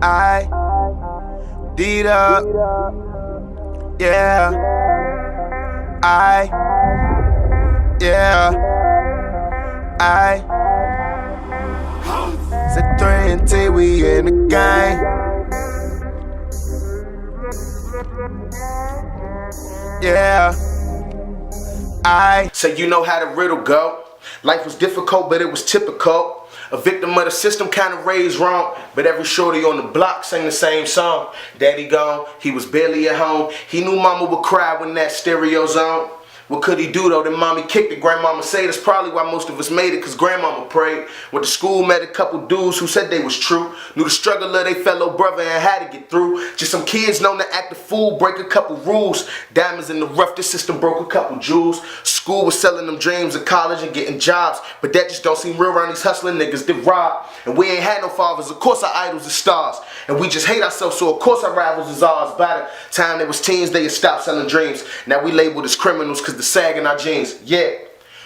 I did up, yeah. I said 3 until we in the game. Yeah. So you know how the riddle go. Life was difficult, but it was typical. A victim of the system, kind of raised wrong, but every shorty on the block sang the same song. Daddy gone, he was barely at home. He knew mama would cry when that stereo's on. What could he do though? Then mommy kicked it. Grandmama say that's probably why most of us made it, cause grandmama prayed. Went to school, met a couple dudes who said they was true. Knew the struggle of their fellow brother and had to get through. Just some kids known to act a fool, break a couple rules. Diamonds in the rough, this system broke a couple jewels. School was selling them dreams of college and getting jobs, but that just don't seem real around these hustling niggas that rob. And we ain't had no fathers, of course our idols are stars. And we just hate ourselves, so of course our rivals is ours. By the time they was teens, they had stopped selling dreams. Now we labeled as criminals cause the sag in our jeans. Yeah,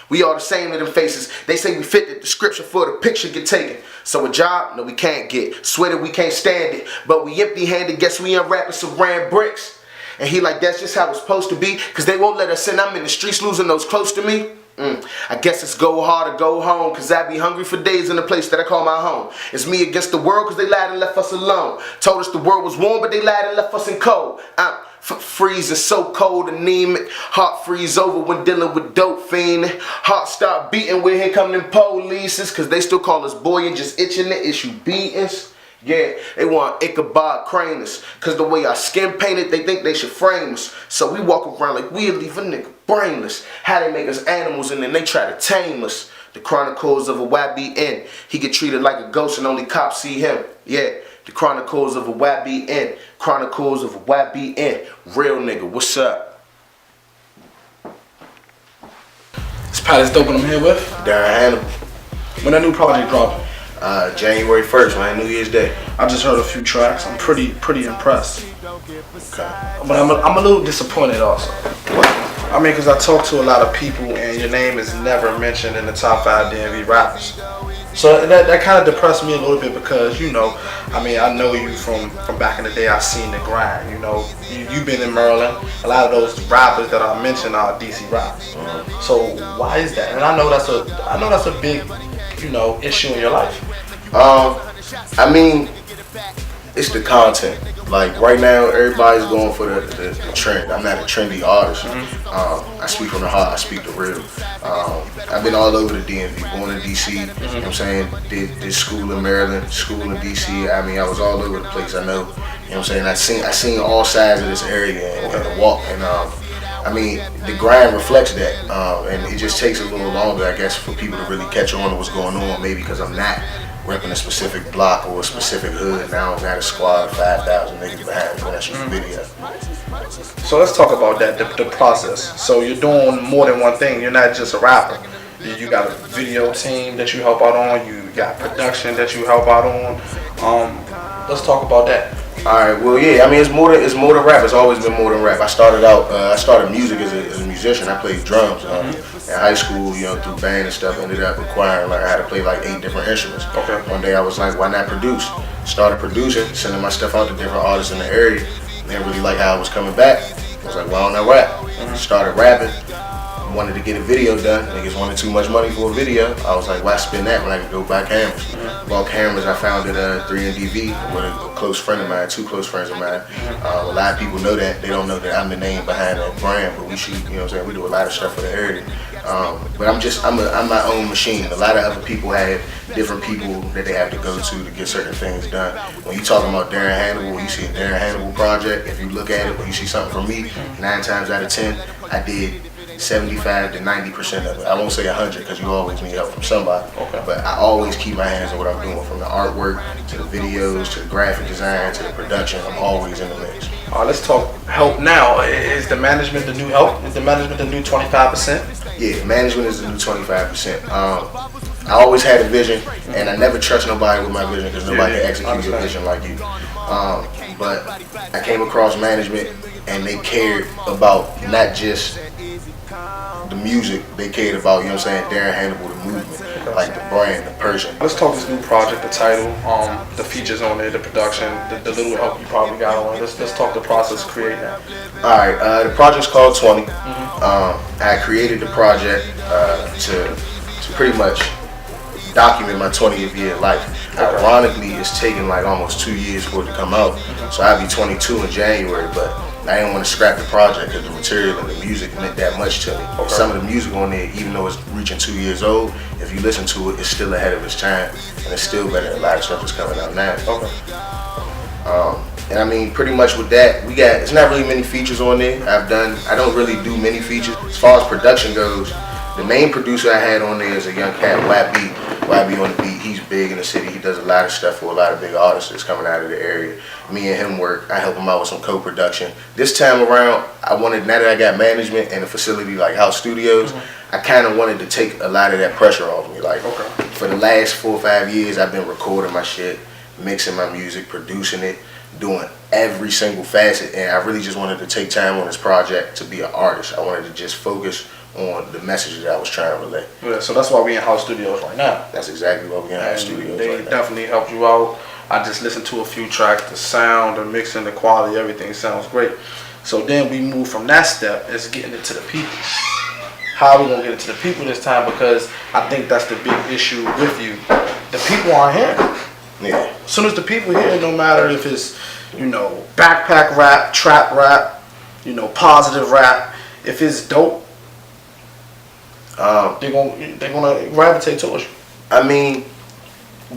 we all the same to them faces. They say we fit the description for the picture get taken. So a job, no we can't get. Sweater, we can't stand it. But we empty handed, guess we unwrapping some ran bricks. And he like, that's just how it's supposed to be, cause they won't let us in. I'm in the streets losing those close to me. I guess it's go hard or go home, cause I be hungry for days in the place that I call my home. It's me against the world cause they lied and left us alone. Told us the world was warm but they lied and left us in cold. I'm freezing so cold, anemic. Heart freeze over when dealing with dope fiend. Heart start beating when here come them polices, cause they still call us boy and just itching to issue beatings. Yeah, they want Ichabod crane us, cause the way our skin painted, they think they should frame us. So we walk around like we'll leave a nigga brainless. How they make us animals and then they try to tame us. The Chronicles of a YBN. He get treated like a ghost and only cops see him. Yeah, the Chronicles of a YBN. Chronicles of a YBN. Real nigga, what's up? It's PATisDOPE and I'm here with Darren Hanible. When that new project dropping? January 1st, man, New Year's Day. I just heard a few tracks. I'm pretty impressed. Okay. But I'm a little disappointed also. I mean, because I talk to a lot of people and your name is never mentioned in the top 5 DMV rappers. So that kind of depressed me a little bit because, you know, I mean, I know you from back in the day. I've seen the grind, you know. You've been in Maryland. A lot of those rappers that I mentioned are DC rappers. So why is that? And I know that's a big, you know, issue in your life. I mean, it's the content. Like right now, everybody's going for the trend. I'm not a trendy artist. I speak from the heart. I speak the real. I've been all over the DMV, born in DC. You know what I'm saying? Did school in Maryland, school in DC. I mean, I was all over the place. I know. You know what I'm saying? I seen all sides of this area and the walk. And I mean, the grind reflects that. And it just takes a little longer, I guess, for people to really catch on to what's going on. Maybe because I'm not repping a specific block or a specific hood, and I don't got a squad of 5,000 niggas behind me when I shoot a video. So let's talk about that, the process. So you're doing more than one thing. You're not just a rapper. You got a video team that you help out on. You got production that you help out on. Let's talk about that. Alright, well yeah, I mean it's more than rap. It's always been more than rap. I started music as a musician. I played drums in high school, you know, through band and stuff. Ended up acquiring, like I had to play like 8 different instruments. Okay. One day I was like, why not produce? Started producing, sending my stuff out to different artists in the area. They didn't really like how I was coming back. I was like, why don't I rap? Started rapping. Wanted to get a video done. Niggas wanted too much money for a video. I was like, why spend that when I could go buy cameras? Bought cameras. I found it 3NDV with a close friend of mine, 2 close friends of mine. A lot of people know that. They don't know that I'm the name behind that brand, but we shoot, you know what I'm saying? We do a lot of stuff for the area. But I'm my own machine. A lot of other people have different people that they have to go to get certain things done. When you talking about Darren Hanible, when you see a Darren Hanible project, if you look at it, when you see something from me, 9 times out of 10, I did 75 to 90% of it. I won't say 100 because you always need help from somebody. Okay. But I always keep my hands on what I'm doing, from the artwork to the videos to the graphic design to the production. I'm always in the mix. Let's talk help now. Is the management the new help? Is the management the new 25%? Yeah, management is the new 25%. I always had a vision, and I never trust nobody with my vision because nobody can execute your vision like you. But I came across management, and they cared about not just the music, they cared about, you know what I'm saying, Darren Hanible, the movement. like the brand, the person. Let's talk this new project, the title, the features on there, the production, the little help you probably got on it. Let's talk the process of creating that. All right, the project's called 20. I created the project to pretty much document my 20th year of life. Ironically, it's taken like almost 2 years for it to come out. So I'll be 22 in January, but I didn't want to scrap the project because the material and the music meant that much to me. Some of the music on there, even though it's reaching 2 years old, if you listen to it, it's still ahead of its time, and it's still better than a lot of stuff that's coming out now. And I mean, pretty much with that, it's not really many features on there. I don't really do many features. As far as production goes, the main producer I had on there is a young cat, YB on the beat. He's big in the city. He does a lot of stuff for a lot of big artists that's coming out of the area. Me and him work. I help him out with some co-production. This time around, now that I got management and a facility like House Studios, I kind of wanted to take a lot of that pressure off me. Like, for the last 4 or 5 years, I've been recording my shit, mixing my music, producing it, doing every single facet, and I really just wanted to take time on this project to be an artist. I wanted to just focus on the message that I was trying to relay. Yeah, so that's why we in House Studios right now. That's exactly why we in House Studios they right now. definitely helped you out. I just listened to a few tracks, the sound, the mixing, the quality, everything sounds great. So then we move from that step is getting into the people. How are we gonna get into the people this time? Because I think that's the big issue with you. The people aren't here. Yeah. As soon as the people here, no matter if it's, backpack rap, trap rap, positive rap, if it's dope, they're gonna gravitate towards you. I mean,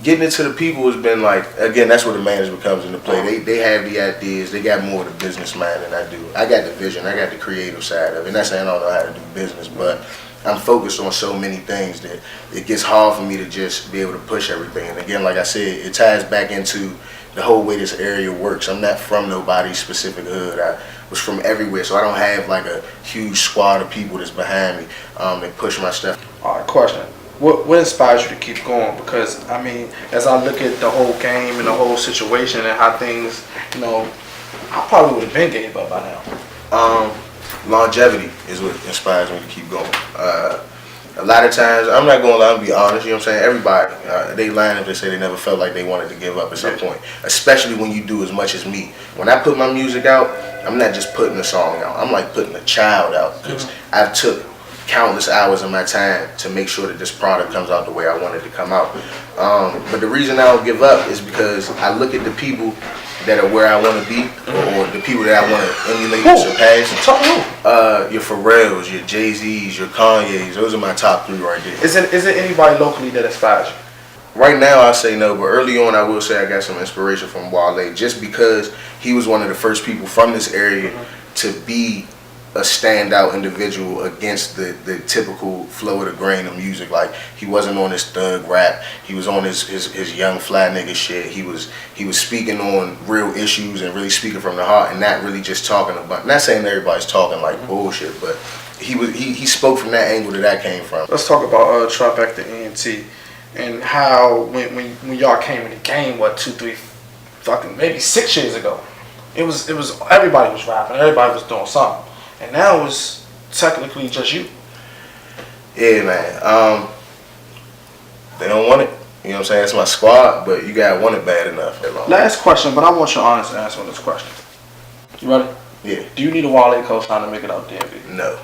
getting into the people has been like, again, that's where the management comes into play. They have the ideas. They got more of the business mind than I do. I got the vision. I got the creative side of it. And that's saying I don't know how to do business, but I'm focused on so many things that it gets hard for me to just be able to push everything. And again, like I said, it ties back into the whole way this area works. I'm not from nobody's specific hood. I was from everywhere, so I don't have like a huge squad of people that's behind me that push my stuff. All right, question. What inspires you to keep going? Because, I mean, as I look at the whole game and the whole situation and how things, I probably would have been gave up by now. Longevity is what inspires me to keep going. A lot of times, I'm not going to lie, I'm be honest, you know what I'm saying? Everybody, they lying if they say they never felt like they wanted to give up at some point. Especially when you do as much as me. When I put my music out, I'm not just putting a song out. I'm like putting a child out. Because I've took countless hours of my time to make sure that this product comes out the way I want it to come out. But the reason I don't give up is because I look at the people that are where I want to be, or the people that I want to emulate and surpass. Your Pharrells, your Jay-Z's, your Kanye's, those are my top 3 right there. Is it anybody locally that inspires you? Right now I say no, but early on I will say I got some inspiration from Wale, just because he was one of the first people from this area to be a standout individual against the typical flow of the grain of music. Like, he wasn't on his thug rap, he was on his young fly nigga shit. He was speaking on real issues and really speaking from the heart, and not really just talking about, not saying everybody's talking like bullshit, but he spoke from that angle that I came from. Let's talk about Trifecta ENT and how when y'all came in the game, 2, 3, maybe 6 years ago, it was everybody was rapping, everybody was doing something. And now it's technically just you. Yeah, man. They don't want it. You know what I'm saying? It's my squad, but you gotta want it bad enough. Last question, but I want your honest answer on this question. You ready? Yeah. Do you need a Wale cosign to make it out DMV? No.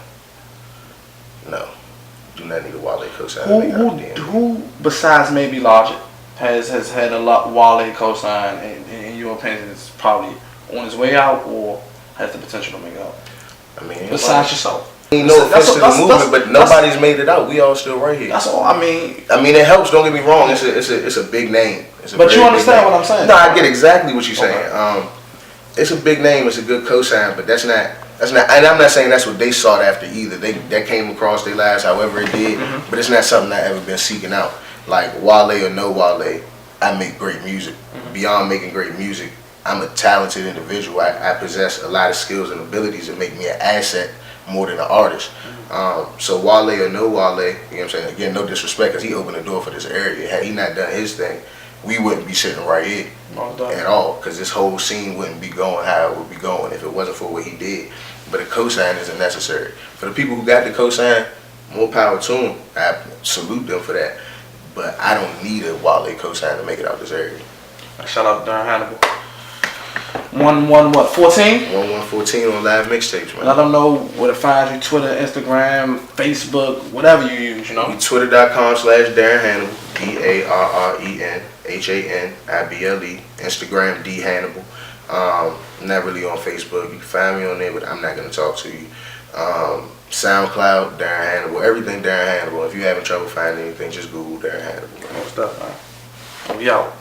Do not need a Wale cosign to make it out DMV. Who besides maybe Logic has had a Wale cosign in your opinion is probably on his way out or has the potential to make it out? I mean, besides yourself. No offense to the movement, but nobody's made it out. We all still right here. That's all. I mean, it helps. Don't get me wrong. It's a big name. But you understand what I'm saying? No, I get exactly what you're saying. It's a big name. It's a good cosign, but that's not. And I'm not saying that's what they sought after either. That came across their lives, however it did. But it's not something I've ever been seeking out. Like, Wale or no Wale, I make great music. Beyond making great music, I'm a talented individual. I possess a lot of skills and abilities that make me an asset more than an artist. So Wale or no Wale, you know what I'm saying? Again, no disrespect, because he opened the door for this area. Had he not done his thing, we wouldn't be sitting right here at all, because this whole scene wouldn't be going how it would be going if it wasn't for what he did. But a cosign isn't necessary. For the people who got the cosign, more power to them. I salute them for that. but I don't need a Wale cosign to make it out this area. Shout out to Darren Hanible. 14? 1114 on live mixtapes, man. Let them know where to find you. Twitter, Instagram, Facebook, whatever you use, you know. Twitter.com/Darren Hanible, DarrenHanible. Instagram D Hanible. I'm not really on Facebook. You can find me on there, but I'm not gonna talk to you. SoundCloud, Darren Hanible. Everything Darren Hanible. If you're having trouble finding anything, just Google Darren Hanible. Most stuff, man. We out.